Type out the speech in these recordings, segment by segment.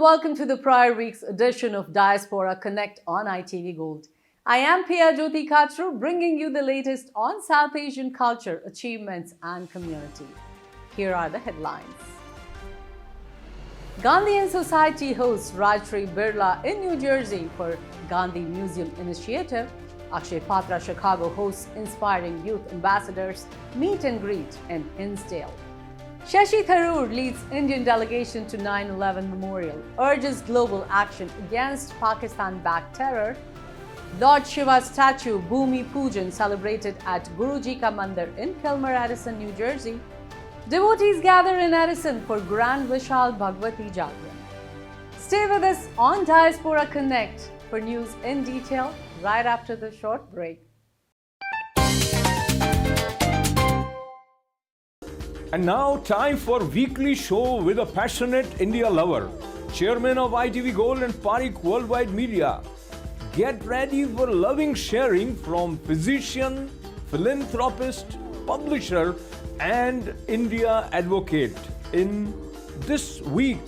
welcome to the prior week's edition of Diaspora Connect on ITV Gold. I am Priya Jyoti Khatru, bringing you the latest on South Asian culture, achievements and community. Here are the headlines. Gandhian Society hosts Rajshri Birla in New Jersey for Gandhi Museum Initiative. Akshay Patra Chicago hosts Inspiring Youth Ambassadors Meet and Greet in Hinsdale. Shashi Tharoor leads Indian delegation to 9/11 Memorial, urges global action against Pakistan-backed terror. Lord Shiva's statue Bhumi Pujan celebrated at Guruji Ka Mandir in Kilmer, Edison, New Jersey. Devotees gather in Edison for Grand Vishal Bhagwati Jagran. Stay with us on Diaspora Connect for news in detail right after the short break. And now, time for weekly show with a passionate India lover, chairman of ITV Gold and Parikh Worldwide Media. Get ready for loving sharing from physician, philanthropist, publisher, and India advocate in this week.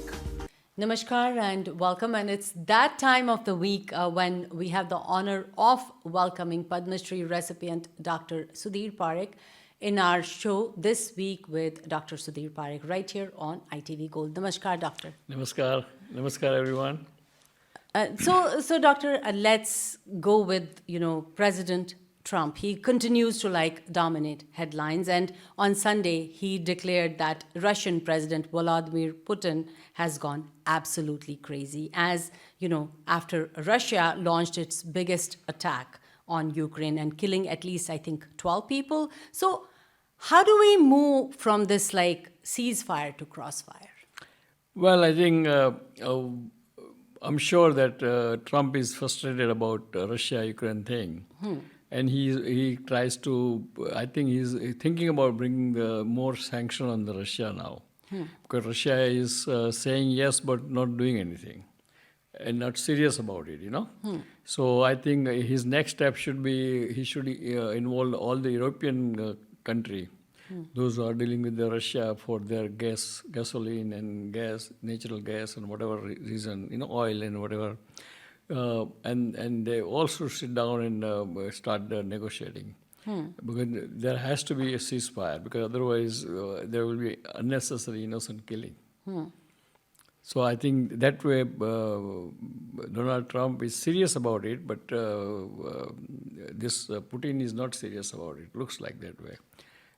Namaskar and welcome, and it's that time of the week when we have the honor of welcoming Padma Shri recipient Dr. Sudhir Parikh in our show this week with Dr. Sudhir Parikh right here on ITV Gold. Namaskar, Doctor. Namaskar. Namaskar, everyone. So Doctor, let's go with, President Trump. He continues to dominate headlines, and on Sunday he declared that Russian President Vladimir Putin has gone absolutely crazy as, after Russia launched its biggest attack on Ukraine and killing at least, I think, 12 people. So how do we move from this ceasefire to crossfire? Well, I think I'm sure that Trump is frustrated about Russia-Ukraine thing. And he tries to, I think he's thinking about bringing more sanction on the Russia now. Because Russia is saying yes, but not doing anything. And not serious about it, So I think his next step should be, he should involve all the European country, those who are dealing with the Russia for their gasoline and gas, natural gas and whatever reason, oil and whatever. And they also sit down and start negotiating. Because there has to be a ceasefire, because otherwise there will be unnecessary innocent killing. So I think that way Donald Trump is serious about it, but this Putin is not serious about it. Looks like that way.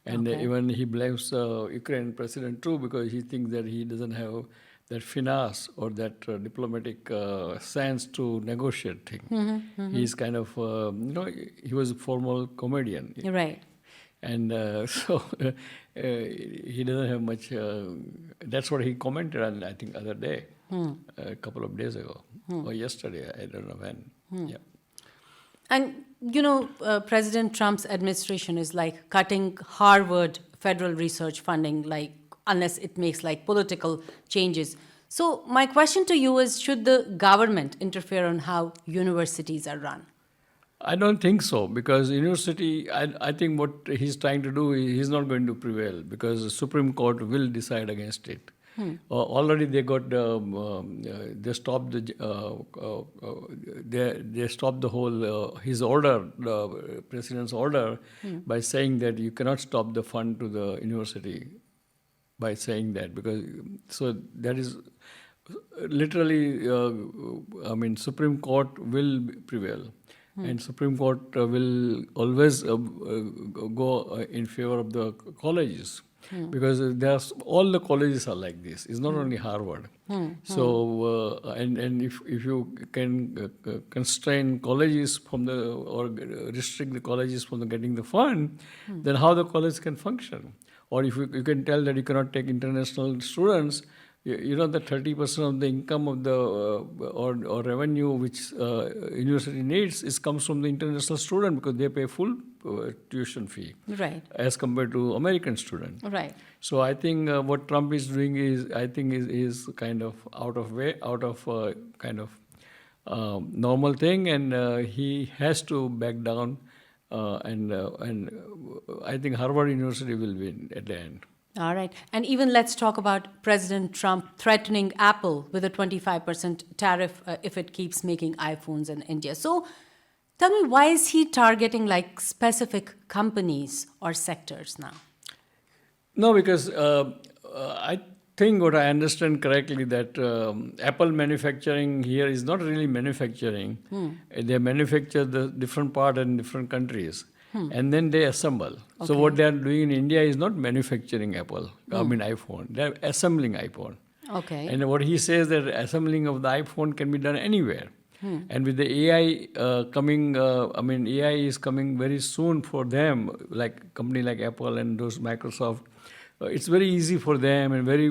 And even he blames Ukraine president too, because he thinks that he doesn't have that finesse or that diplomatic sense to negotiate things. He's kind of, he was a formal comedian. Right. And so he doesn't have much, that's what he commented on, I think, other day, a couple of days ago, or yesterday, I don't know when. Yeah. And, President Trump's administration is cutting Harvard federal research funding, unless it makes political changes. So my question to you is, should the government interfere on how universities are run? I don't think so, because university, I think what he's trying to do, he's not going to prevail, because the Supreme Court will decide against it. Already they got, they stopped they stopped the whole, his order, the president's order, by saying that you cannot stop the fund to the university by saying that, because, so that is literally, Supreme Court will prevail. And Supreme Court will always go in favor of the colleges, because all the colleges are like this. It's not only Harvard. So and if you can constrain colleges from or restrict the colleges from getting the fund, then how the college can function? Or if you can tell that you cannot take international students, that 30% of the income of the or revenue which university needs comes from the international student, because they pay full tuition fee, right, as compared to American student. Right. So I think what Trump is doing is kind of out of normal thing, and he has to back down, and I think Harvard University will win at the end. All right. And even let's talk about President Trump threatening Apple with a 25% tariff if it keeps making iPhones in India. So tell me, why is he targeting like specific companies or sectors now? No, because I think what I understand correctly that Apple manufacturing here is not really manufacturing. They manufacture the different part in different countries, and then they assemble. So what they are doing in India is not manufacturing Apple. I mean iPhone. They are assembling iPhone. Okay. And what he says that assembling of the iPhone can be done anywhere. And with the AI coming, AI is coming very soon for them, like company like Apple and those Microsoft. It's very easy for them and very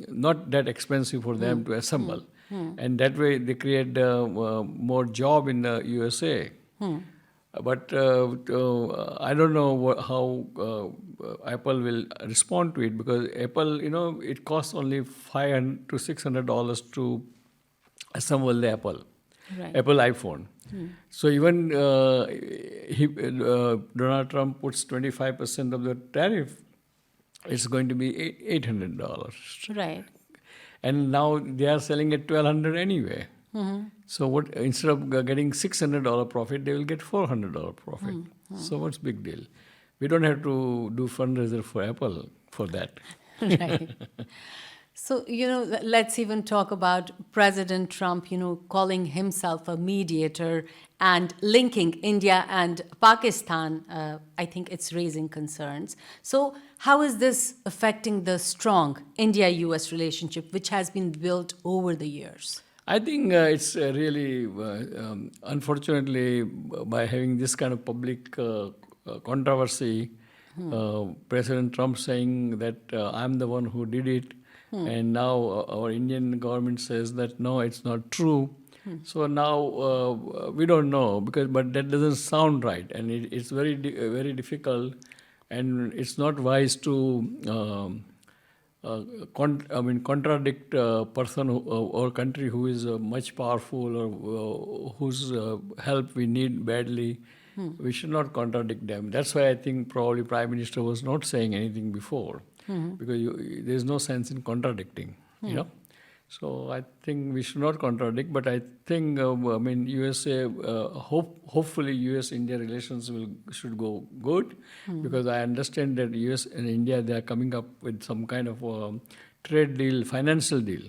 not that expensive for them to assemble. And that way they create more job in the USA. But I don't know how Apple will respond to it, because Apple, it costs only $500 to $600 to assemble the Apple iPhone. So even Donald Trump puts 25% of the tariff, it's going to be $800. Right. And now they are selling at $1,200 anyway. So what, instead of getting $600 profit, they will get $400 profit. So what's big deal? We don't have to do fundraiser for Apple for that. Right. So, let's even talk about President Trump, calling himself a mediator and linking India and Pakistan. I think it's raising concerns. So, how is this affecting the strong India-US relationship, which has been built over the years? I think it's really, unfortunately, by having this kind of public controversy, President Trump saying that I'm the one who did it, and now our Indian government says that no, it's not true. So now we don't know, but that doesn't sound right, and it's very very difficult, and it's not wise to contradict a person or country who is much powerful or whose help we need badly. We should not contradict them. That's why I think probably Prime Minister was not saying anything before, because there's no sense in contradicting, So I think we should not contradict, but I think USA, hopefully US-India relations should go good, because I understand that US and India, they are coming up with some kind of trade deal, financial deal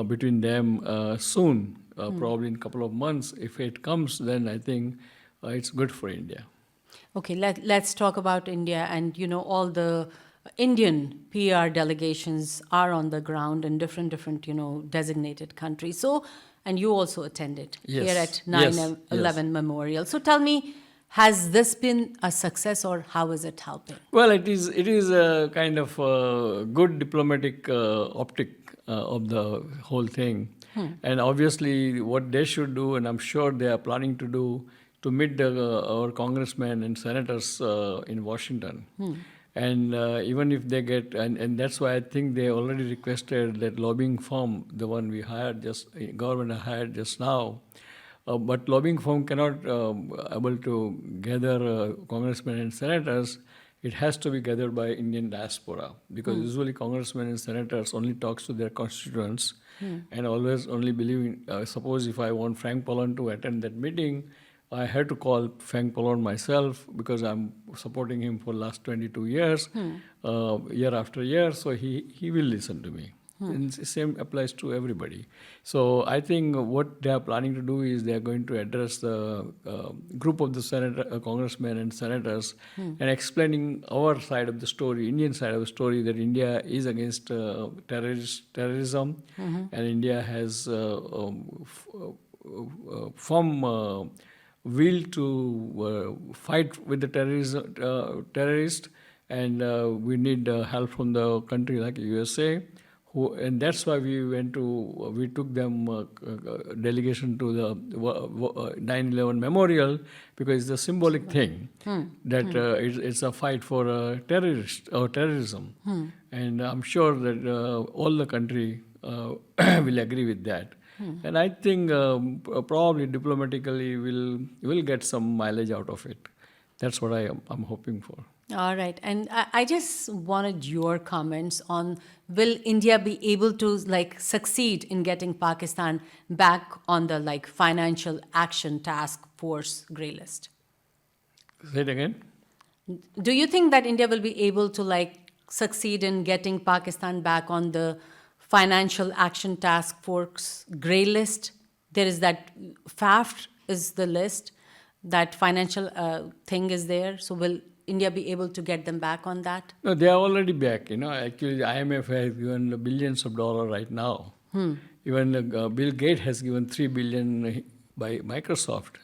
between them soon, probably in a couple of months. If it comes, then I think it's good for India. Okay, let's talk about India, and all the Indian PR delegations are on the ground in different designated countries. So, and you also attended here at 9/11 Memorial. So tell me, has this been a success, or how is it helping? Well, it is a kind of good diplomatic optic of the whole thing. And obviously what they should do, and I'm sure they are planning to do, to meet our congressmen and senators in Washington. And even if they get, and that's why I think they already requested that lobbying firm, the one we hired government hired just now, but lobbying firm cannot able to gather congressmen and senators. It has to be gathered by Indian diaspora, because usually congressmen and senators only talks to their constituents and always only believe in, suppose if I want Frank Pollon to attend that meeting, I had to call Frank Pollon myself, because I'm supporting him for the last 22 years, year after year, so he will listen to me. And the same applies to everybody. So I think what they are planning to do is they are going to address the group of the congressmen and senators and explaining our side of the story, Indian side of the story, that India is against terrorism, and India has firm will to fight with the terrorists, and we need help from the country like USA. And that's why we took them delegation to the 9/11 Memorial, because it's a symbolic thing that it's a fight for terrorism, and I'm sure that all the country will agree with that. And I think probably diplomatically we'll get some mileage out of it. That's what I'm hoping for. All right. And I just wanted your comments on, will India be able to like succeed in getting Pakistan back on the like financial action task force gray list? Say it again. Do you think that India will be able to like succeed in getting Pakistan back on the financial action task force gray list? There is that FAFT is the list, that financial thing is there. So will India be able to get them back on that? No, they are already back. Actually, the IMF has given billions of dollars right now. Even Bill Gates has given $3 billion by Microsoft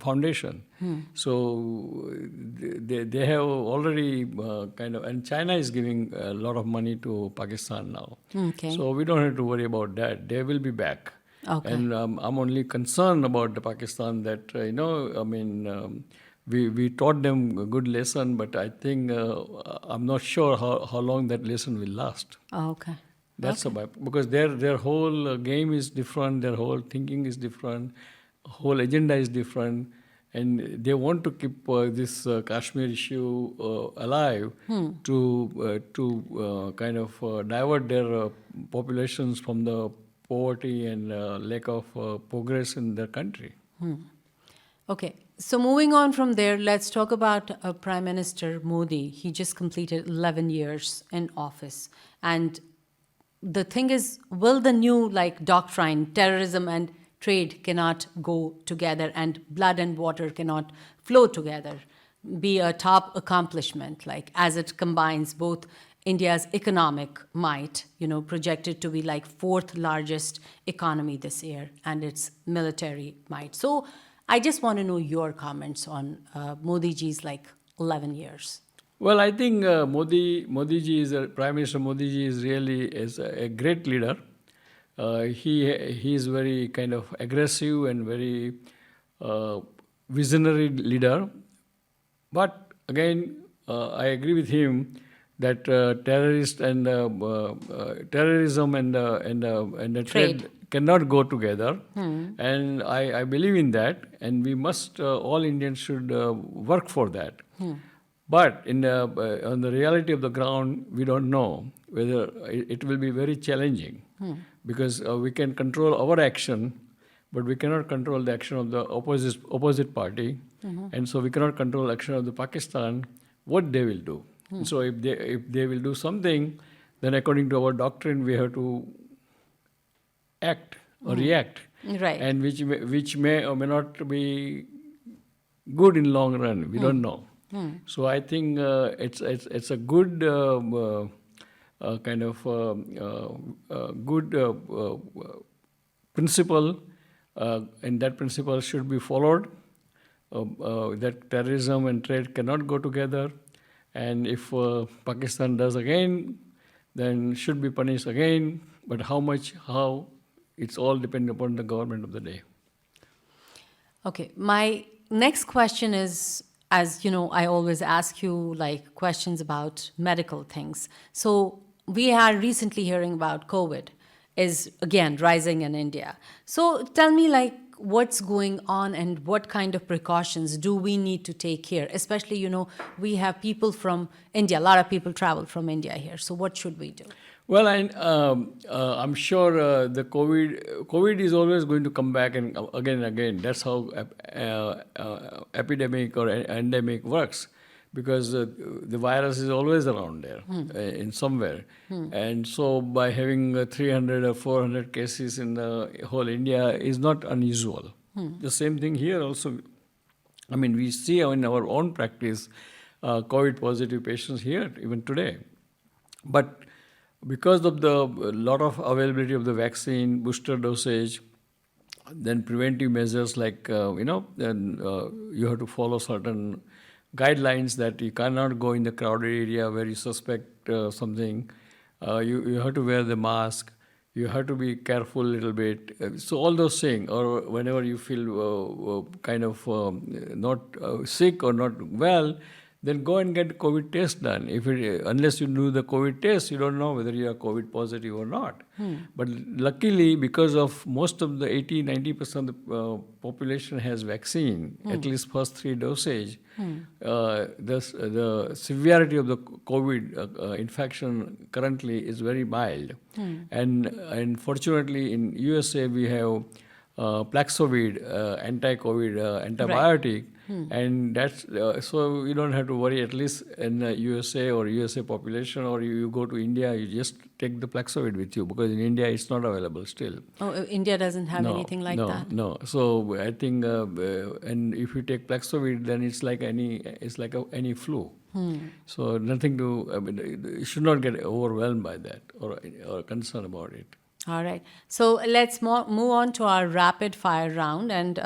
Foundation. So they have already and China is giving a lot of money to Pakistan now. Okay. So we don't have to worry about that. They will be back. Okay. And I'm only concerned about the Pakistan that, we taught them a good lesson, but I think I'm not sure how long that lesson will last. Oh, okay. That's about, because their whole game is different, their whole thinking is different, whole agenda is different, and they want to keep this Kashmir issue alive to divert their populations from the poverty and lack of progress in their country. Okay, so moving on from there, let's talk about Prime Minister Modi. He just completed 11 years in office. And the thing is, will the new doctrine, terrorism and trade cannot go together and blood and water cannot flow together, be a top accomplishment, as it combines both India's economic might, projected to be fourth largest economy this year, and its military might. So I just want to know your comments on Modi ji's 11 years. Well, I think Prime Minister Modi ji is really a great leader. He is very kind of aggressive and very visionary leader. But again, I agree with him that terrorism and the trade cannot go together, and I believe in that, and we must all Indians should work for that. But on the reality of the ground, we don't know whether it will be very challenging, because we can control our action, but we cannot control the action of the opposite party, and so we cannot control the action of the Pakistan, what they will do. So if they will do something, then according to our doctrine, we have to act or react, right? And which may or may not be good in long run. We don't know. So I think it's a good good principle, and that principle should be followed. That terrorism and trade cannot go together, and if Pakistan does again, then should be punished again. But how much, how, it's all dependent upon the government of the day. Okay, my next question is, as you know, I always ask you questions about medical things. So we are recently hearing about COVID is again rising in India. So tell me what's going on and what kind of precautions do we need to take here? Especially, we have people from India, a lot of people travel from India here. So what should we do? Well, I'm sure the COVID is always going to come back and again. That's how epidemic or endemic works, because the virus is always around there in somewhere. And so by having 300 or 400 cases in the whole India is not unusual. The same thing here also. I mean, we see in our own practice COVID positive patients here even today. But because of the lot of availability of the vaccine, booster dosage, then preventive measures then you have to follow certain guidelines that you cannot go in the crowded area where you suspect something. You have to wear the mask. You have to be careful a little bit. So all those things, or whenever you feel not sick or not well, then go and get COVID test done. Unless you do the COVID test, you don't know whether you are COVID positive or not. But luckily, because of most of the 80-90% of the population has vaccine, at least first 3 dosage, the severity of the COVID infection currently is very mild. And fortunately, in USA, we have Paxlovid, anti-COVID antibiotic, and that's so you don't have to worry. At least in the USA or USA population, or you go to India, you just take the Paxlovid with you, because in India it's not available still. Oh, India doesn't have anything like that. No. So I think, and if you take Paxlovid, then it's like any flu. So nothing to. I mean, you should not get overwhelmed by that or concerned about it. All right. So let's move on to our rapid fire round. And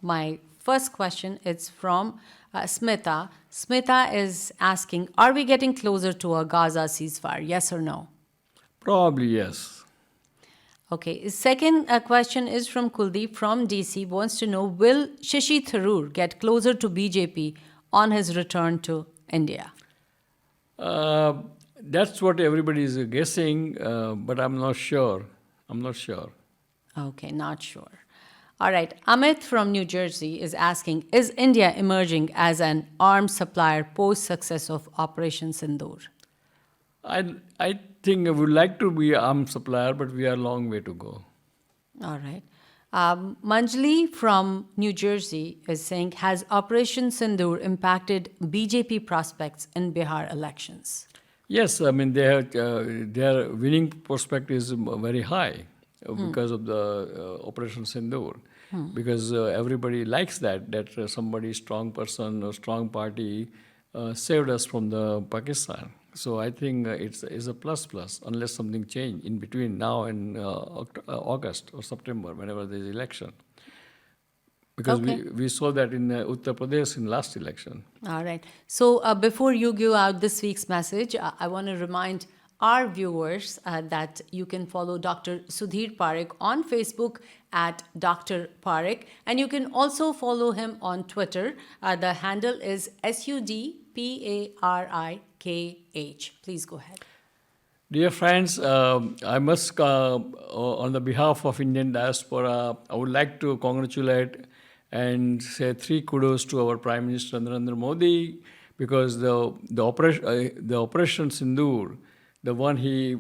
my first question is from Smita. Smita is asking, are we getting closer to a Gaza ceasefire? Yes or no? Probably yes. Okay. Second question is from Kuldeep from DC. Wants to know, will Shashi Tharoor get closer to BJP on his return to India? That's what everybody is guessing, but I'm not sure. Okay, not sure. All right. Amit from New Jersey is asking, is India emerging as an arms supplier post-success of Operation Sindoor? I think I would like to be arms supplier, but we are a long way to go. All right. Manjali from New Jersey is saying, has Operation Sindoor impacted BJP prospects in Bihar elections? Yes, I mean their winning prospect is very high because of the Operation Sindoor, because everybody likes that somebody strong person or strong party saved us from the Pakistan. So I think it's a plus unless something change in between now and August or September, whenever there is election. Because we saw that in Uttar Pradesh in last election. All right. So before you give out this week's message, I want to remind our viewers that you can follow Dr. Sudhir Parekh on Facebook at Dr. Parekh, and you can also follow him on Twitter. The handle is SUDPARIKH. Please go ahead. Dear friends, I must, on the behalf of Indian diaspora, I would like to congratulate and say 3 kudos to our Prime Minister Narendra Modi, because the Operation Sindoor, the one he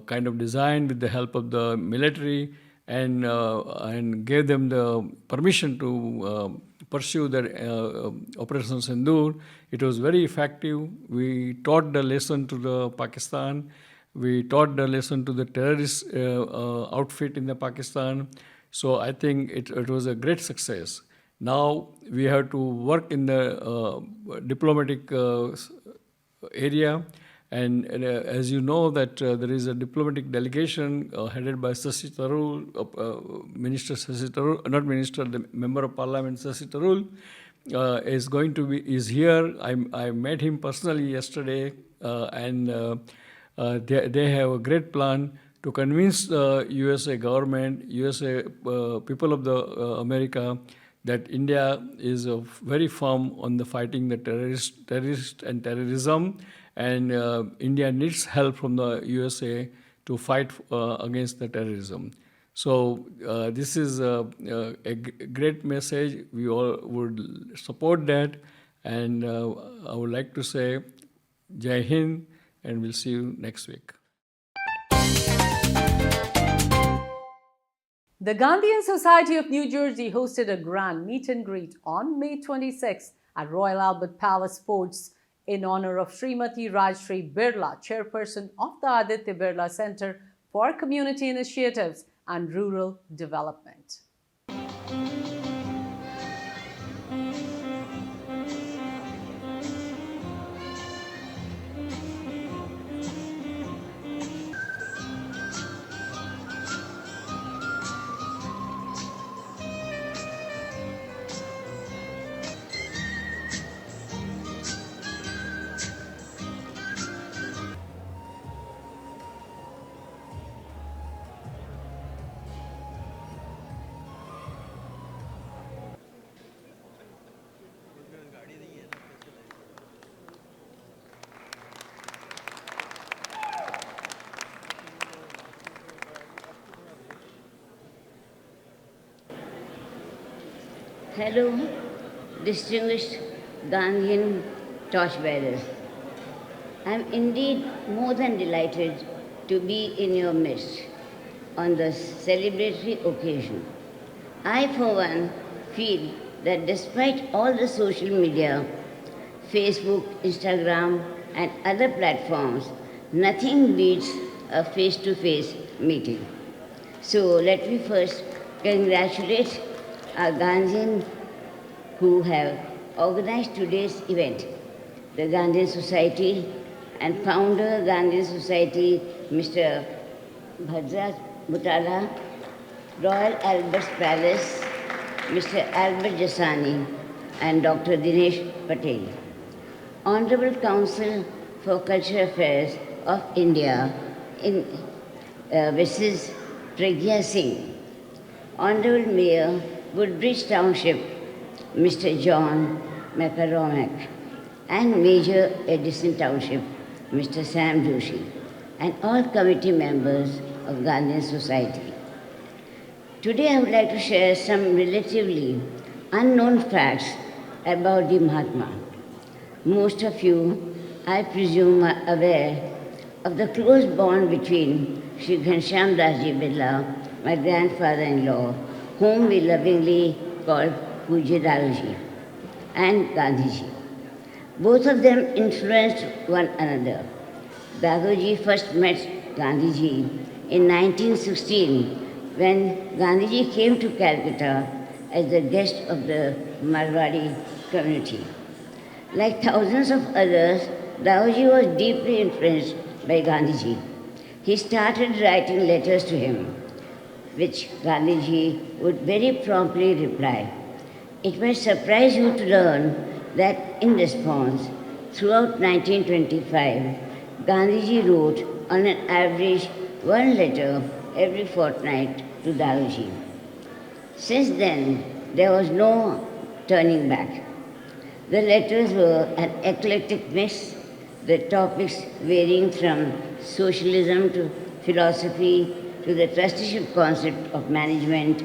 kind of designed with the help of the military and gave them the permission to pursue the Operation Sindoor. It was very effective. We taught the lesson to the Pakistan. We taught the lesson to the terrorist outfit in the Pakistan. So I think it was a great success. Now we have to work in the diplomatic area. And as you know that there is a diplomatic delegation headed by Shashi Tharoor, Minister Shashi Tharoor, not Minister, the Member of Parliament Shashi Tharoor is here. I met him personally yesterday, and they have a great plan to convince the USA government, USA people of the America, that India is very firm on the fighting the terrorist and terrorism, and India needs help from the USA to fight against the terrorism. So this is a great message. We all would support that, and I would like to say Jai Hind, and we'll see you next week. The Gandhian Society of New Jersey hosted a grand meet and greet on May 26th at Royal Albert Palace Sports in honor of Srimati Rajshri Birla, chairperson of the Aditya Birla Center for Community Initiatives and Rural Development. Hello, distinguished Gandhian torchbearers. I am indeed more than delighted to be in your midst on the celebratory occasion. I, for one, feel that despite all the social media, Facebook, Instagram, and other platforms, nothing beats a face-to-face meeting. So let me first congratulate our Gandhian who have organized today's event, the Gandhian Society and founder Gandhian Society, Mr. Bhadra Butala, Royal Albert's Palace, Mr. Albert Jasani, and Dr. Dinesh Patel. Honorable Council for Cultural Affairs of India, in Mrs. Pragya Singh, Honorable Mayor, Woodbridge Township, Mr. John McCormack, and Major Edison Township, Mr. Sam Joshi, and all committee members of Gandhian Society. Today I would like to share some relatively unknown facts about the Mahatma. Most of you, I presume, are aware of the close bond between Sri Ghanshyam Dasji Birla, my grandfather-in-law, whom we lovingly call Pujya Daluji, and Gandhiji. Both of them influenced one another. Dadoji first met Gandhiji in 1916 when Gandhiji came to Calcutta as the guest of the Marwari community. Like thousands of others, Dadoji was deeply influenced by Gandhiji. He started writing letters to him, which Gandhiji would very promptly reply. It might surprise you to learn that in response, throughout 1925, Gandhiji wrote on an average one letter every fortnight to Dadoji. Since then, there was no turning back. The letters were an eclectic mix, the topics varying from socialism to philosophy to the trusteeship concept of management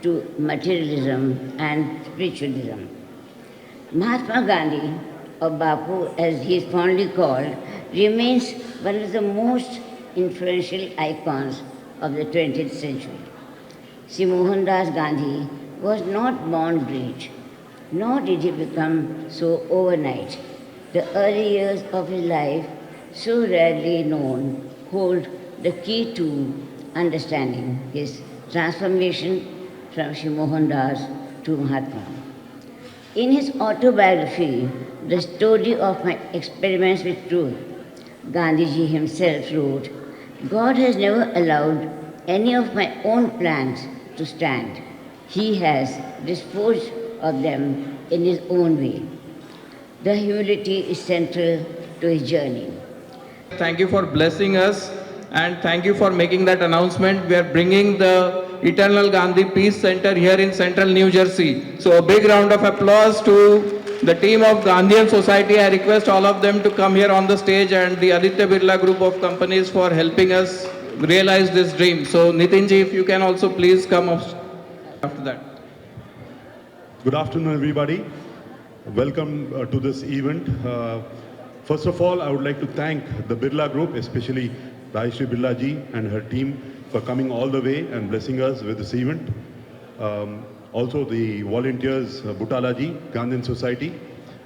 to materialism and spiritualism. Mahatma Gandhi, or Bapu as he is fondly called, remains one of the most influential icons of the 20th century. Sri Mohandas Gandhi was not born great, nor did he become so overnight. The early years of his life, so rarely known, hold the key to understanding his transformation from Sri Mohandas to Mahatma. In his autobiography, The Story of My Experiments with Truth, Gandhiji himself wrote, God has never allowed any of my own plans to stand. He has disposed of them in his own way. The humility is central to his journey. Thank you for blessing us and thank you for making that announcement. We are bringing the Eternal Gandhi Peace Center here in Central New Jersey. So a big round of applause to the team of Gandhian Society. I request all of them to come here on the stage and the Aditya Birla group of companies for helping us realize this dream. So Nitinji, if you can also please come up after that. Good afternoon, everybody. Welcome to this event. First of all, I would like to thank the Birla Group, especially Rajshri Birla ji and her team for coming all the way and blessing us with this event. Also the volunteers, Butala ji, Gandhian Society,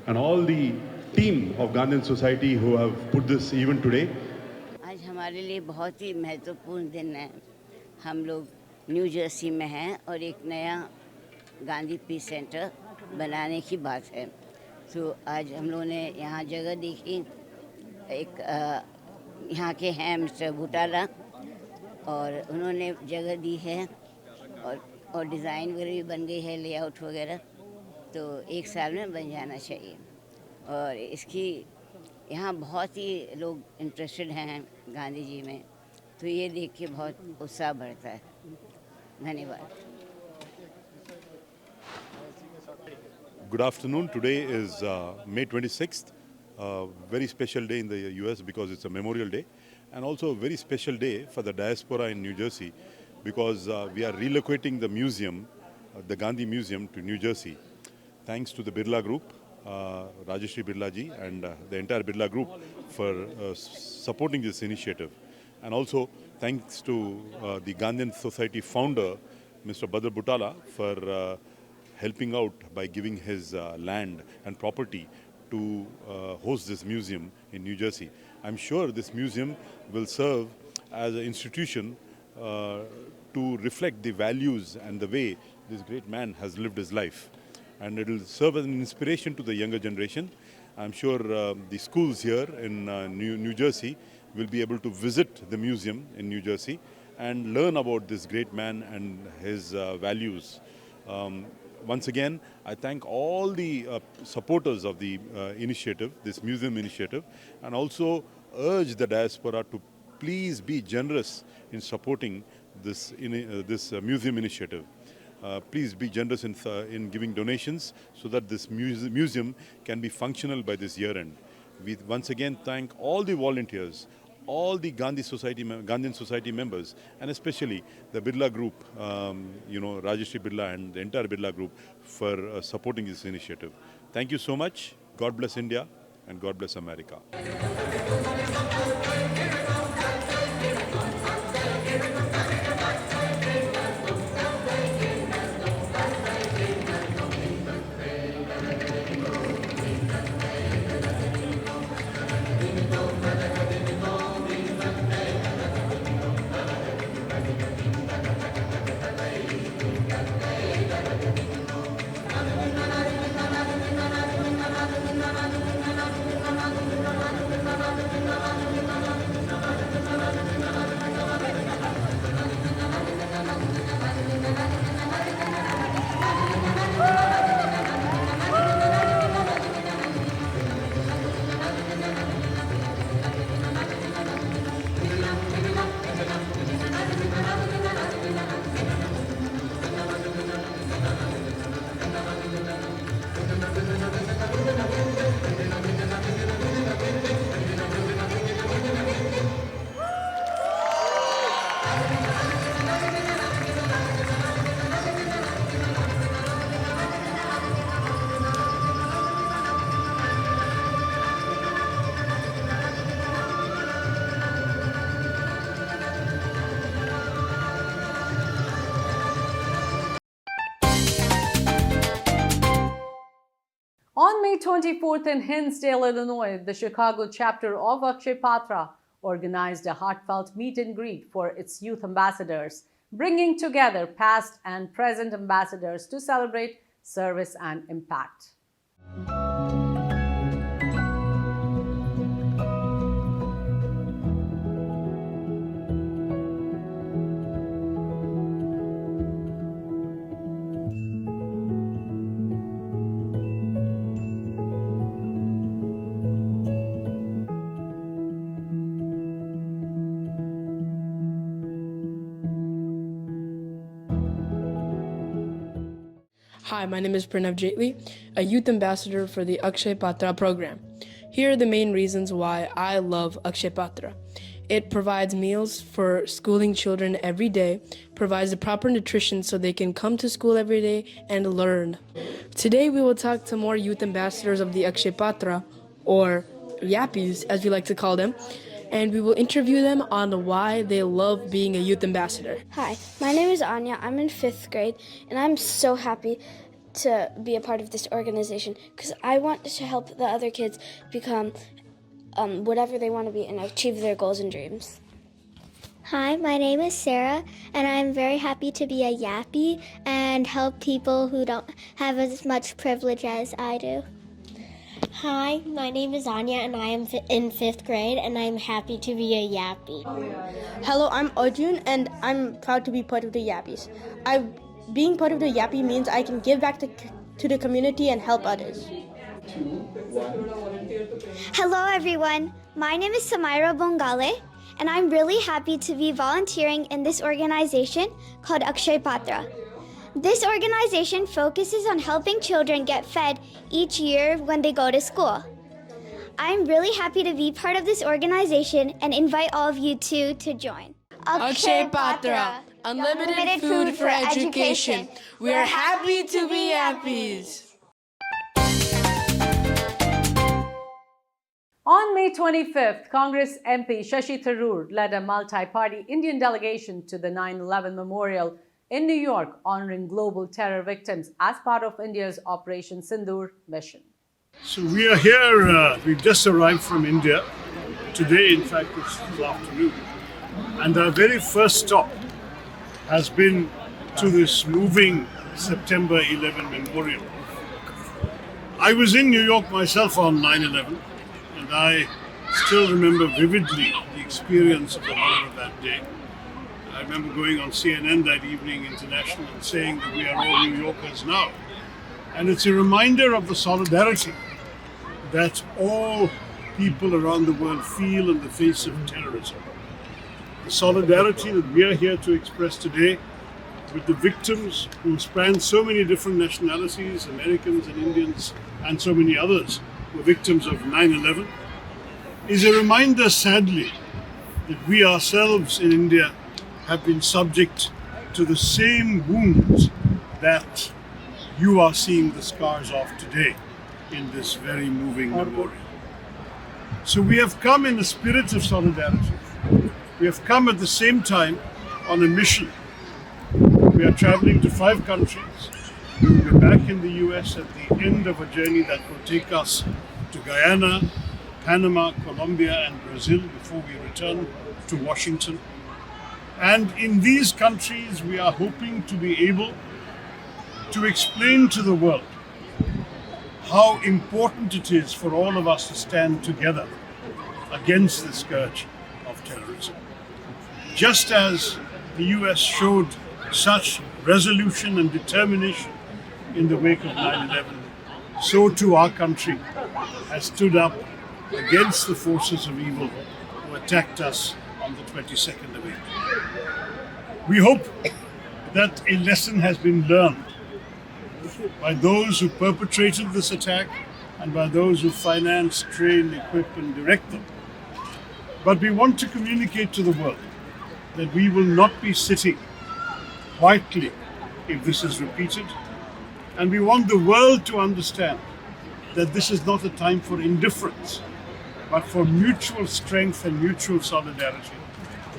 and all the team of Gandhian Society who have put this event today. आज हमारे लिए बहुत ही महत्वपूर्ण दिन है. हम लोग new Jersey में हैं और एक नया गांधी पीस सेंटर बनाने की बात है. तो आज हम लोगों ने यहाँ जगह देखी. एक यहाँ के हैं मिस्टर भुटाला और उन्होंने जगह दी है और डिज़ाइन वगैरह भी बन गई है, लेआउट वगैरह. तो एक साल में बन जाना चाहिए और इसकी यहाँ बहुत ही लोग इंटरेस्टेड हैं गांधी जी में. तो ये देख के बहुत उत्साह बढ़ता है. धन्यवाद. Good afternoon. Today is May 26th, a very special day in the US because it's a Memorial Day, and also a very special day for the diaspora in New Jersey because we are relocating the museum, the Gandhi Museum, to New Jersey. thanks to the Birla Group, Rajeshri Birla ji and the entire Birla Group for supporting this initiative. And also thanks to the Gandhian Society founder, Mr. Badr Butala, for helping out by giving his land and property to host this museum in New Jersey. I'm sure this museum will serve as an institution to reflect the values and the way this great man has lived his life. And it will serve as an inspiration to the younger generation. I'm sure the schools here in New Jersey will be able to visit the museum in New Jersey and learn about this great man and his values. Once again, I thank all the supporters of the initiative, this museum initiative, and also urge the diaspora to please be generous in supporting this museum initiative. Please be generous in giving donations so that this museum can be functional by this year end. We once again thank all the volunteers, all the Gandhian Society members, and especially the Birla Group, Rajeshri Birla and the entire Birla Group for supporting this initiative. Thank you so much. God bless India and God bless America. On May 24th in Hinsdale, Illinois, the Chicago chapter of Akshay Patra organized a heartfelt meet and greet for its youth ambassadors, bringing together past and present ambassadors to celebrate service and impact. Hi, my name is Pranav Jaitley, a youth ambassador for the Akshay Patra program. Here are the main reasons why I love Akshay Patra. It provides meals for schooling children every day, provides the proper nutrition so they can come to school every day and learn. Today we will talk to more youth ambassadors of the Akshay Patra, or Yappies as we like to call them, and we will interview them on why they love being a youth ambassador. Hi, my name is Anya. I'm in 5th grade, and I'm so happy to be a part of this organization because I want to help the other kids become whatever they want to be and achieve their goals and dreams. Hi, my name is Sarah, and I'm very happy to be a Yappy and help people who don't have as much privilege as I do. Hi, my name is Anya and I am in 5th grade and I'm happy to be a Yappy. Hello, I'm Arjun and I'm proud to be part of the Yappies. Being part of the Yappy means I can give back to the community and help others. 2, 1. Hello everyone, my name is Samaira Bongale and I'm really happy to be volunteering in this organization called Akshay Patra. This organization focuses on helping children get fed each year when they go to school. I'm really happy to be part of this organization and invite all of you to join. Akshay Patra, unlimited food for education. We are happy to be Yappies. May 25th, Congress MP Shashi Tharoor led a multi-party Indian delegation to the 9/11 Memorial in New York, honoring global terror victims as part of India's Operation Sindoor mission. So we are here, we've just arrived from India. Today, in fact, it's this afternoon. And our very first stop has been to this moving September 11 memorial. I was in New York myself on 9/11, and I still remember vividly the experience of the horror of that day. I remember going on CNN that evening, international, and saying that we are all New Yorkers now. And it's a reminder of the solidarity that all people around the world feel in the face of terrorism. The solidarity that we are here to express today with the victims who span so many different nationalities, Americans and Indians, and so many others were victims of 9/11, is a reminder, sadly, that we ourselves in India have been subject to the same wounds that you are seeing the scars of today in this very moving memorial. So we have come in a spirit of solidarity. We have come at the same time on a mission. We are traveling to 5 countries. We will be back in the US at the end of a journey that will take us to Guyana, Panama, Colombia, and Brazil before we return to Washington. And in these countries, we are hoping to be able to explain to the world how important it is for all of us to stand together against the scourge of terrorism. Just as the US showed such resolution and determination in the wake of 9/11, so too our country has stood up against the forces of evil who attacked us on the 22nd of April. We hope that a lesson has been learned by those who perpetrated this attack and by those who finance, train, equip, and direct them. But we want to communicate to the world that we will not be sitting quietly if this is repeated. And we want the world to understand that this is not a time for indifference, but for mutual strength and mutual solidarity,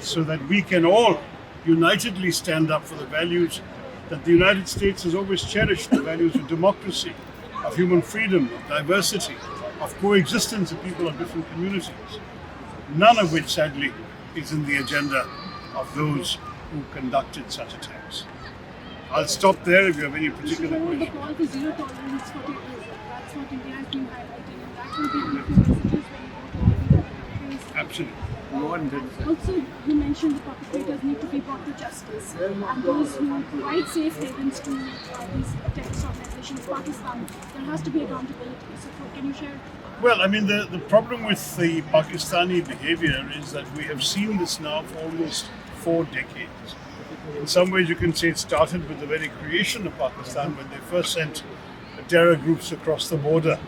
so that we can all unitedly stand up for the values that the United States has always cherished, the values of democracy, of human freedom, of diversity, of coexistence of people of different communities, none of which, sadly, is in the agenda of those who conducted such attacks. I'll stop there if you have any particular questions. The call for zero tolerance for terrorism, that's what India has been highlighting, and that will be one of the messages when you go Absolutely. Also, you mentioned the perpetrators need to be brought to justice, and those who provide safe havens to these terrorist organizations, Pakistan, there has to be accountability. So, can you share? Well, I mean, the problem with the Pakistani behavior is that we have seen this now for almost 4 decades. In some ways, you can say it started with the very creation of Pakistan when they first sent terror groups across the border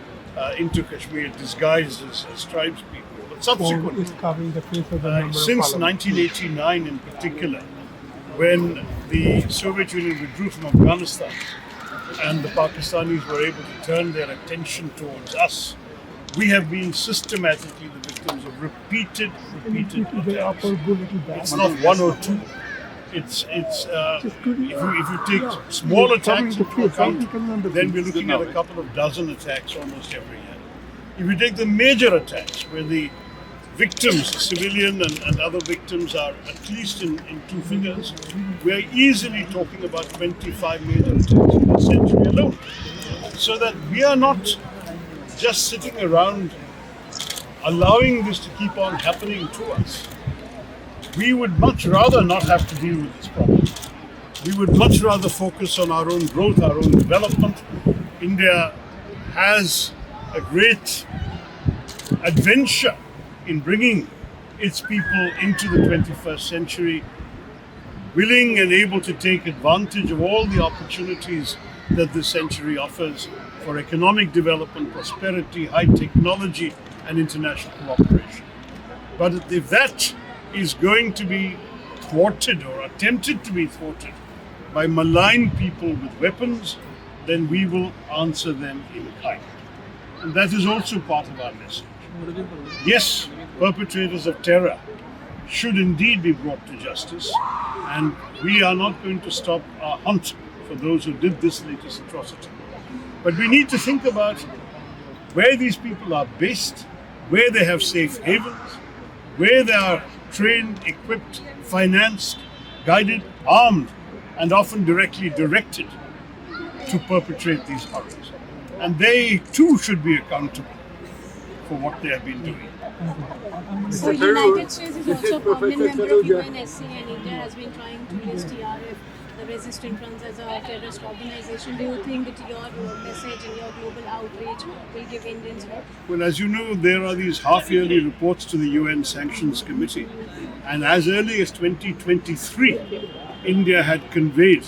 into Kashmir, disguised as tribes people. But subsequently, since 1989 in particular, when the Soviet Union withdrew from Afghanistan and the Pakistanis were able to turn their attention towards us, we have been systematically the victims of repeated attacks. It's not 1 or 2. It's if you take small attacks into account, then we're looking at a couple of dozen attacks almost every year. If you take the major attacks, where the victims, civilian and other victims, are at least in 2 figures, we're easily talking about 25 major attacks in this century alone. So that we are not just sitting around allowing this to keep on happening to us. We would much rather not have to deal with this problem. We would much rather focus on our own growth, our own development. India has a great adventure in bringing its people into the 21st century, willing and able to take advantage of all the opportunities that this century offers for economic development, prosperity, high technology, and international cooperation. But if that is going to be thwarted or attempted to be thwarted by malign people with weapons, then we will answer them in kind. And that is also part of our message. Yes, perpetrators of terror should indeed be brought to justice, and we are not going to stop our hunt for those who did this latest atrocity. But we need to think about where these people are based, where they have safe havens, where they are trained, equipped, financed, guided, armed, and often directly directed to perpetrate these horrors. And they too should be accountable for what they have been doing. So United States is also a permanent member of UNSC, and India has been trying to list TRF, the Resistant Fronts, as a terrorist organization. Do you think that your message and your global outreach will give Indians hope? Well, as you know, there are these half-yearly reports to the UN Sanctions Committee, and as early as 2023, India had conveyed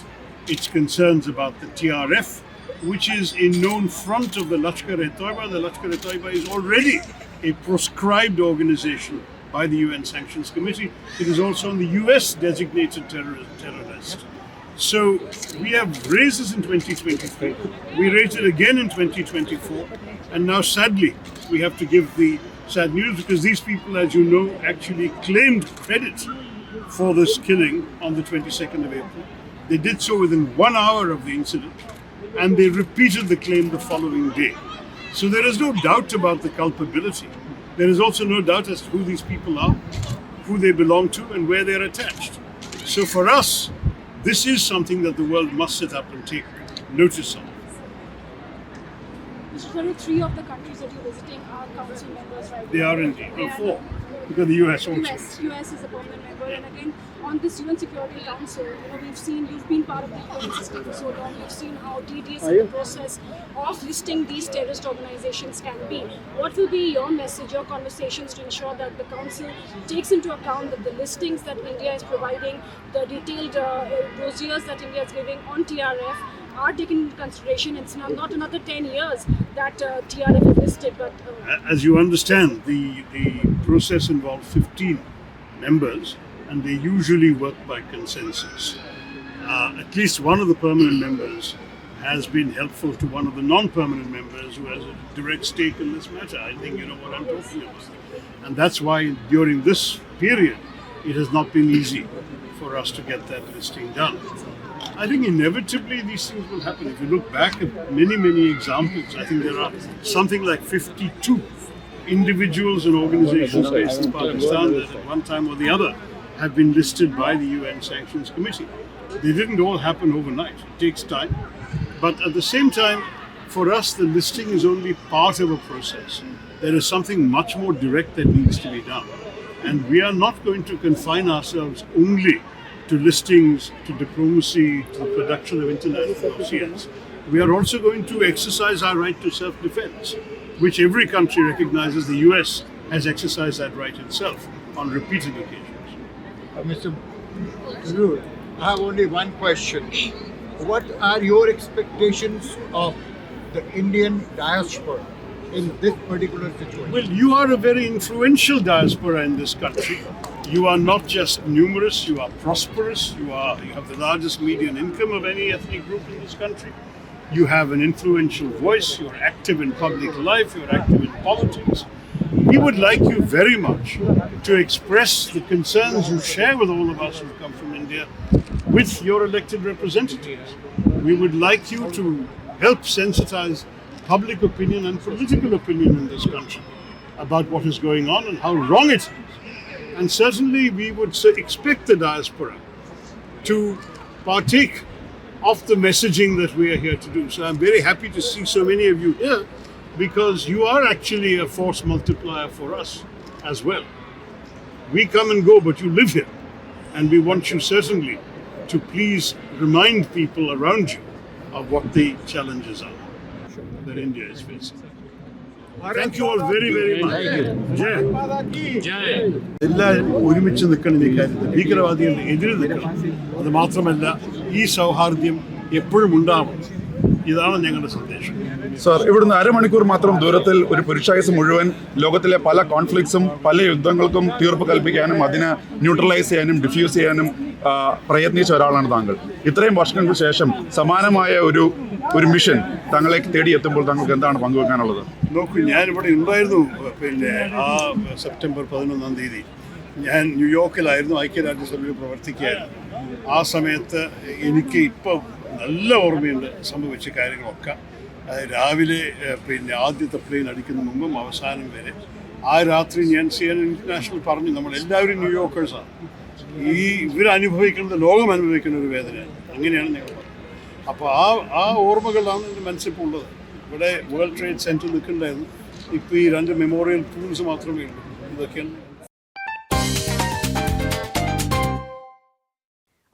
its concerns about the TRF, which is a known front of the Lashkar-e-Toiba. The Lashkar-e-Toiba is already a proscribed organization by the UN Sanctions Committee. It is also on the US designated terror list. So we have raised this in 2023. We raised it again in 2024. And now, sadly, we have to give the sad news, because these people, as you know, actually claimed credit for this killing on the 22nd of April. They did so within 1 hour of the incident, and they repeated the claim the following day. So there is no doubt about the culpability. There is also no doubt as to who these people are, who they belong to, and where they're attached. So for us, this is something that the world must sit up and take notice of. Mr. Tharoor, 3 of the countries that you're visiting are council members right now. They are indeed. They are 4, because the US also. US is a permanent member, and again on this UN Security Council, we've seen you've been part of the UN system for so long. We've seen how tedious the process of listing these terrorist organizations can be. What will be your message, your conversations to ensure that the council takes into account that the listings that India is providing, the detailed dossiers that India is giving on TRF are taken into consideration? It's not another 10 years that TRF is listed, but as you understand, the process involves 15 members, and they usually work by consensus. At least one of the permanent members has been helpful to one of the non-permanent members who has a direct stake in this matter. I think you know what I'm talking about. And that's why during this period, it has not been easy for us to get that listing done. I think inevitably these things will happen. If you look back at many examples, I think there are something like 52 individuals and organizations based in Pakistan that at one time or the other have been listed by the UN Sanctions Committee. They didn't all happen overnight. It takes time. But at the same time, for us, the listing is only part of a process. There is something much more direct that needs to be done. And we are not going to confine ourselves only to listings, to diplomacy, to the production of international dossiers. We are also going to exercise our right to self-defense, which every country recognizes. The US has exercised that right itself on repeated occasions. Mr. Tharoor, I have only one question. What are your expectations of the Indian diaspora in this particular situation? Well, you are a very influential diaspora in this country. You are not just numerous, you are prosperous, you have the largest median income of any ethnic group in this country. You have an influential voice, you're active in public life, you're active in politics. We would like you very much to express the concerns you share with all of us who come from India with your elected representatives. We would like you to help sensitize public opinion and political opinion in this country about what is going on and how wrong it is. And certainly we would expect the diaspora to partake of the messaging that we are here to do. So I'm very happy to see so many of you here, because you are actually a force multiplier for us as well. We come and go, but you live here. And we want you certainly to please remind people around you of what the challenges are that India is facing. Thank you all very much. എല്ലാവരും ഒരുമിച്ച് നിൽക്കണം ഈ കാര്യത്തിൽ. ഭീകരവാദികളുടെ എതിരെ നിൽക്കണം. അത് മാത്രമല്ല, ഈ സൗഹാർദ്ദം എപ്പോഴും ഉണ്ടാവണം. ഇതാണ് ഞങ്ങളുടെ സന്ദേശം. സർ, ഇവിടുന്ന് അരമണിക്കൂർ മാത്രം ദൂരത്തിൽ ഒരു പുരുഷായുസ് മുഴുവൻ ലോകത്തിലെ പല കോൺഫ്ലിക്ട്സും പല യുദ്ധങ്ങൾക്കും തീർപ്പ് കൽപ്പിക്കാനും അതിനെ ന്യൂട്രലൈസ് ചെയ്യാനും ഡിഫ്യൂസ് ചെയ്യാനും പ്രയത്നിച്ച ഒരാളാണ് താങ്കൾ. ഇത്രയും വർഷങ്ങൾക്ക് ശേഷം സമാനമായ ഒരു മിഷൻ താങ്കളെ തേടിയെത്തുമ്പോൾ താങ്കൾക്ക് എന്താണ് പങ്കുവെക്കാനുള്ളത്? നോക്കൂ, ഞാനിവിടെ ഉണ്ടായിരുന്നു. ആ സെപ്റ്റംബർ 11 ഞാൻ ന്യൂയോർക്കിലായിരുന്നു, ഐക്യരാഷ്ട്രസഭയിൽ പ്രവർത്തിക്കുകയായിരുന്നു. ആ സമയത്ത് എനിക്ക് ഇപ്പോൾ നല്ല ഓർമ്മയുണ്ട് സംഭവിച്ച കാര്യങ്ങളൊക്കെ. രാവിലെ ആദ്യത്തെ പ്ലെയിൻ അടിക്കുന്ന മുമ്പും അവസാനം വരെ ആ രാത്രി ഞാൻ CNN ഇന്റർനാഷണൽ പറഞ്ഞു, നമ്മളെല്ലാവരും ന്യൂയോർക്കേഴ്സാണ്. ഇവരനുഭവിക്കുന്നത് ലോകം അനുഭവിക്കുന്ന ഒരു വേദനയാണ്. അങ്ങനെയാണ് ഞങ്ങൾ പറഞ്ഞത്. അപ്പോൾ ആ ഓർമ്മകളാണ് എൻ്റെ മനസ്സിപ്പോൾ ഉള്ളത്. ഇവിടെ വേൾഡ് ട്രേഡ് സെൻറ്റർ നിൽക്കുന്നുണ്ടായിരുന്നു. ഇപ്പോൾ ഈ 2 മെമ്മോറിയൽ പൂൾസ് മാത്രമേ ഉള്ളൂ. ഇതൊക്കെയാണ്.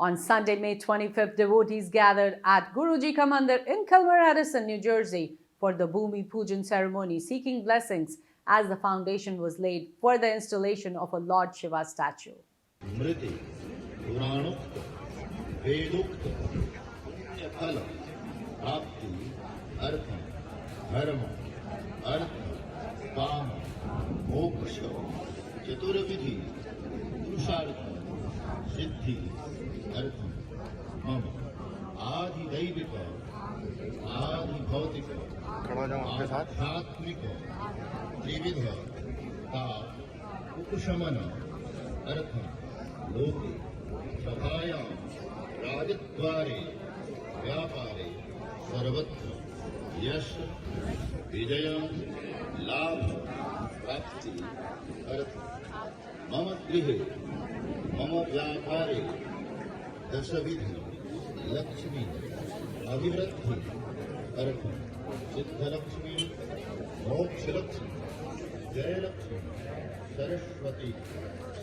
On Sunday, May 25th, devotees gathered at Guruji Ka Mandir in Kalmar, Addison, New Jersey for the Bhumi Pujan ceremony, seeking blessings as the foundation was laid for the installation of a Lord Shiva statue. अर्थम मम आदिदैविक आदिभौतिक आध्यात्मिक त्रिविध का उपशमन अर्थम लोके सभायां राजद्वारे व्यापारे सर्वत्र यश विजय लाभ प्राप्ति अर्थम मम गृहे मम व्यापारे दशविध लक्ष्मी अभिवृद्धि अर्थम सिद्धलक्ष्मी मोक्षलक्ष्मी जयलक्ष्मी सरस्वती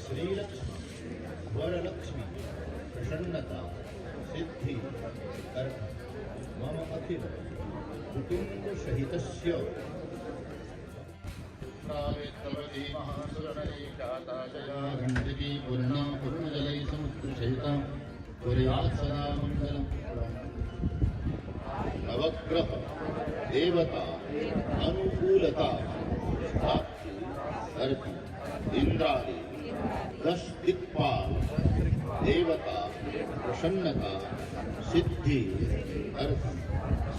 श्रीलक्ष्मी वरलक्ष्मी प्रसन्नता सिद्धि अर्थम मम अखिल कुटुंब सहितस्य पूर्णा पूर्णजलै समुद्रसहिता कुर्यात् सदा मङ्गलम्। नवग्रह देवता अनुकूलता प्राप्ति अर्थम इंद्रादि 10 दिक्पाल देवता प्रसन्नता सिद्धि अर्थम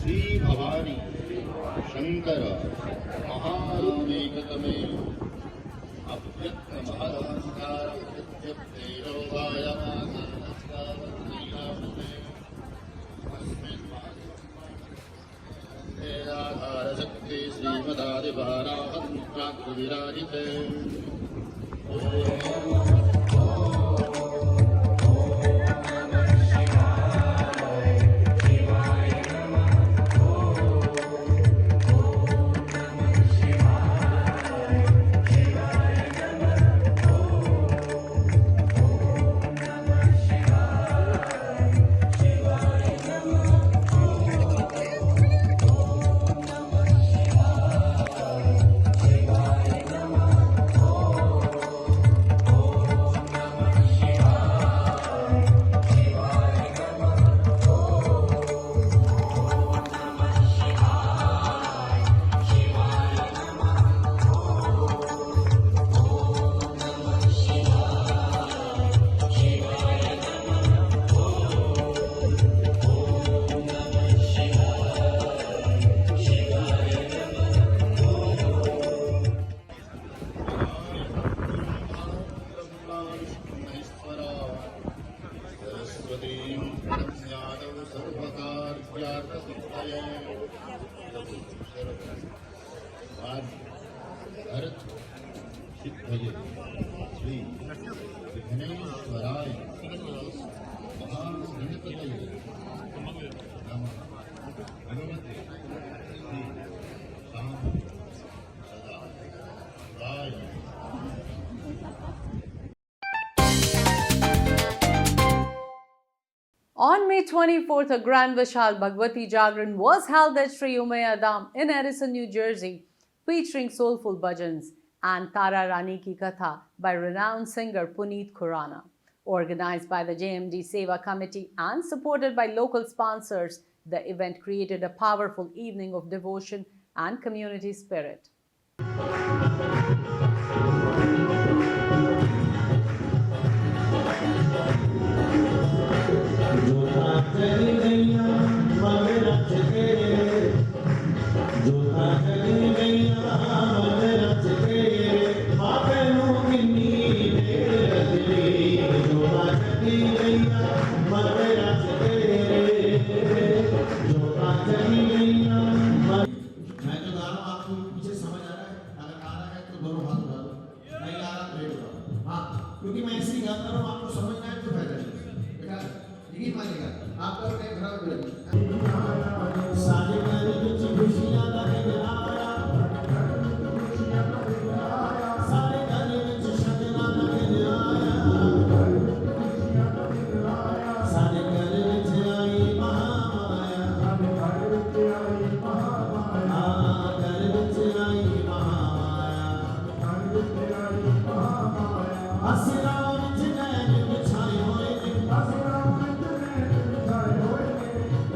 श्री भवानी शंकर महारूपेकतमे अव्यक्त महदंकार शक्ति श्रीमदादिवाराहत विराजिते On May 24th, a Grand Vishal Bhagwati Jagran was held at Sri Umaya Dham in Addison, New Jersey, featuring soulful bhajans and Tara Rani Ki Katha by renowned singer Puneet Khurana. Organized by the JMD Seva Committee and supported by local sponsors, The event created a powerful evening of devotion and community spirit. क्योंकि मैं ऐसे ही गाता रहा हूँ, आपको समझना है तो फायदा नहीं बेटा, यही मानेगा आपका अपने घर में सारे घर ਵਿੱਚ खुशियां ਦਾ ਦਿਖਾਇਆ सारे घर ਵਿੱਚ ਸ਼ਗਨਾਂ ਦਾ ਦਿਖਾਇਆ सारे घर ਵਿੱਚ आई महामाया घर ਵਿੱਚ आई महामाया घर ਵਿੱਚ आई महामाया घर ਵਿੱਚ आई महामाया असरा ਵਿੱਚ ਨੈਣ ਵਿਛਾਏ ਹੋਏ ਨੇ असरा ਵਿੱਚ ਨੈਣ ਵਿਛਾਏ ਹੋਏ ਨੇ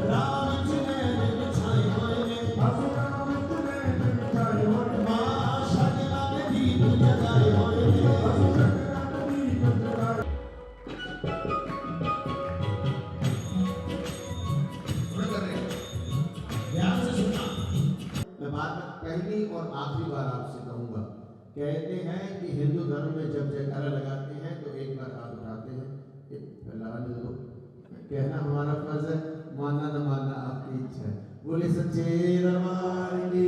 ਰਾਹ ਵਿੱਚ ਨੈਣ ਵਿਛਾਏ ਹੋਏ ਨੇ असरा ਵਿੱਚ ਨੈਣ ਵਿਛਾਏ ਹੋਏ ਨੇ ਮਾਂ ਸ਼ਗਨਾਂ ਦੇ ਦੀਪ ਜਗਾਏ ਹੋਏ ਨੇ ਸ਼ਗਨਾਂ ਦੇ ਦੀਪ ਜਗਾਏ ध्यान से सुनना मैं बात में पहली और आखिरी बार आपसे कहूंगा कहते हैं कि हिंदू धर्म में जब जयकारा लगाते हैं तो एक बार हाथ उठाते हैं लगाने दो कहना हमारा फर्ज है मानना न मानना आपकी इच्छा है बोले सच्चे दरबार की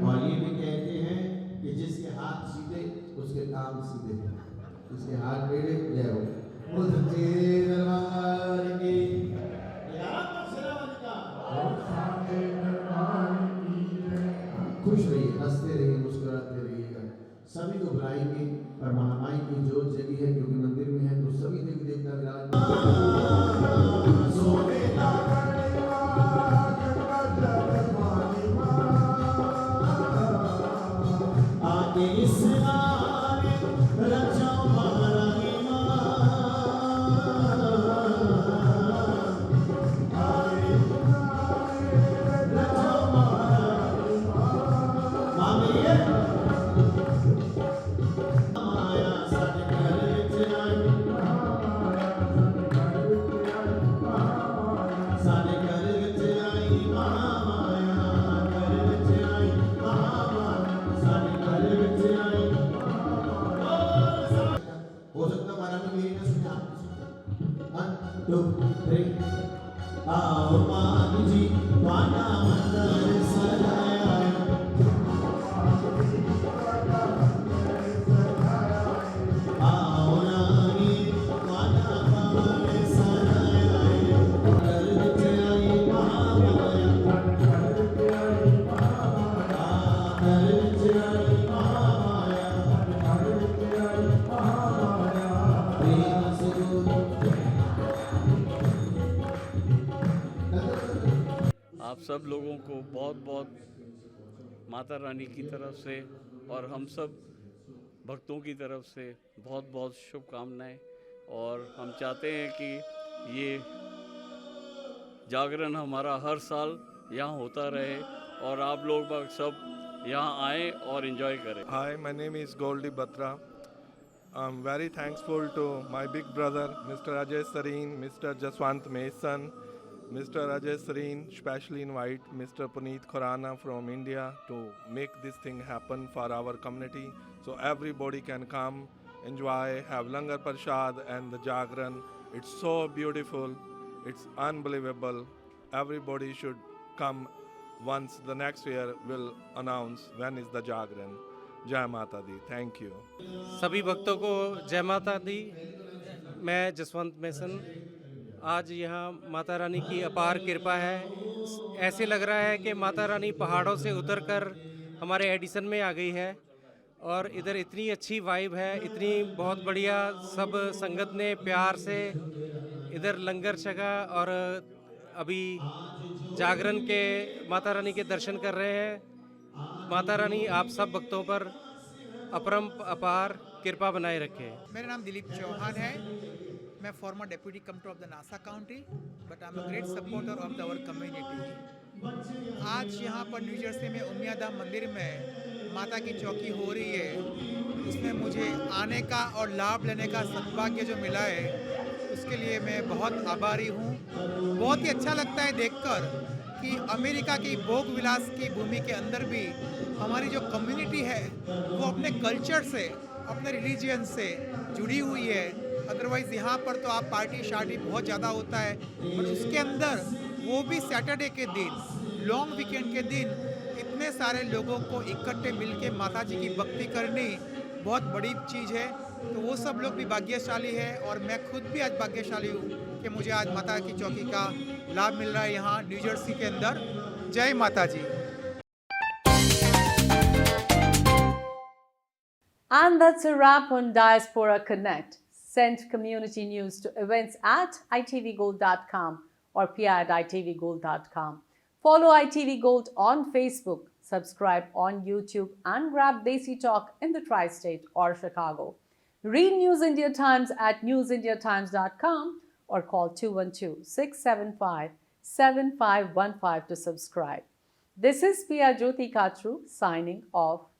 और ये भी कहते हैं कि जिसके हाथ सीधे उसके काम सीधे जिसके हाथ टेढ़े ले आओ वो सच्चे दरबार की खुश रहिए हंसते रहिए मुस्कुराते रहिएगा सभी को बुलाएंगे और महामाई की जोत जगी है क्योंकि मंदिर में है तो सभी देवी देवता हो सकता हमारा भी मेरी ना सुने आप 1 2 3 आओ माँ जी पाना मंदिर सजाया आओ रानी पाना मंदिर सजाया घर ਵਿੱਚ आई महामाया घर ਵਿੱਚ आई महामाया घर ਵਿੱਚ आई महामाया घर ਵਿੱਚ आई महामाया प्रेम से आप सब लोगों को बहुत बहुत माता रानी की तरफ से और हम सब भक्तों की तरफ से बहुत बहुत शुभकामनाएं और हम चाहते हैं कि ये जागरण हमारा हर साल यहाँ होता रहे और आप लोग सब यहाँ आएँ और इन्जॉय करें। Hi, my name is Goldie Batra. I'm very thankful to my big brother, Mr. Ajay Sareen, Mr. Jaswant Mason, Mr. Ajay Sareen specially invite Mr. Puneet Khurana from India to make this thing happen for our community. So everybody can come, enjoy, have Langar Prashad and the Jagran. It's so beautiful. It's unbelievable. Everybody should come once. The next year will announce when is the Jagran. Jai Mata Di. Thank you. सभी भक्तों को जय माता दी। मैं जसवंत मैसन। आज यहाँ माता रानी की अपार कृपा है। ऐसे लग रहा है कि माता रानी पहाड़ों से उतरकर हमारे एडिसन में आ गई है और इधर इतनी अच्छी वाइब है, इतनी बहुत बढ़िया सब संगत ने प्यार से इधर लंगर छका और अभी जागरण के माता रानी के दर्शन कर रहे हैं। माता रानी आप सब भक्तों पर अपरम अपार कृपा बनाए रखे। मेरा नाम दिलीप चौहान है मैं former deputy comptroller of the Nassau County, but I'm a great supporter of our community. आज यहाँ पर न्यू जर्सी में उमियाधाम मंदिर में माता की चौकी हो रही है, उसमें मुझे आने का और लाभ लेने का सद्भाग्य जो मिला है, उसके लिए मैं बहुत आभारी हूँ। बहुत ही अच्छा लगता है देखकर कि अमेरिका की भोग विलास की भूमि के अंदर भी हमारी जो कम्युनिटी है वो अपने कल्चर से, अपने रिलीजियन से जुड़ी हुई है। अदरवाइज़ यहाँ पर तो आप पार्टी शार्टी बहुत ज़्यादा होता है, बट उसके अंदर वो भी सैटरडे के दिन, लॉन्ग वीकेंड के दिन इतने सारे लोगों को इकट्ठे मिलके माता जी की भक्ति करनी बहुत बड़ी चीज़ है। तो वो सब लोग भी भाग्यशाली है और मैं खुद भी आज भाग्यशाली हूँ कि मुझे आज माता की चौकी का लाभ मिल रहा है यहाँ न्यू जर्सी के अंदर। जय माता जी। And that's a wrap on Diaspora Connect. Send community news to events at itvgold.com or pi@itvgold.com. Follow ITV Gold on Facebook, subscribe on YouTube, and grab Desi Talk in the Tri-State or Chicago. Read News India Times at newsindiatimes.com or call 212-675-7515 to subscribe. This is Pia Jyoti Katru signing off.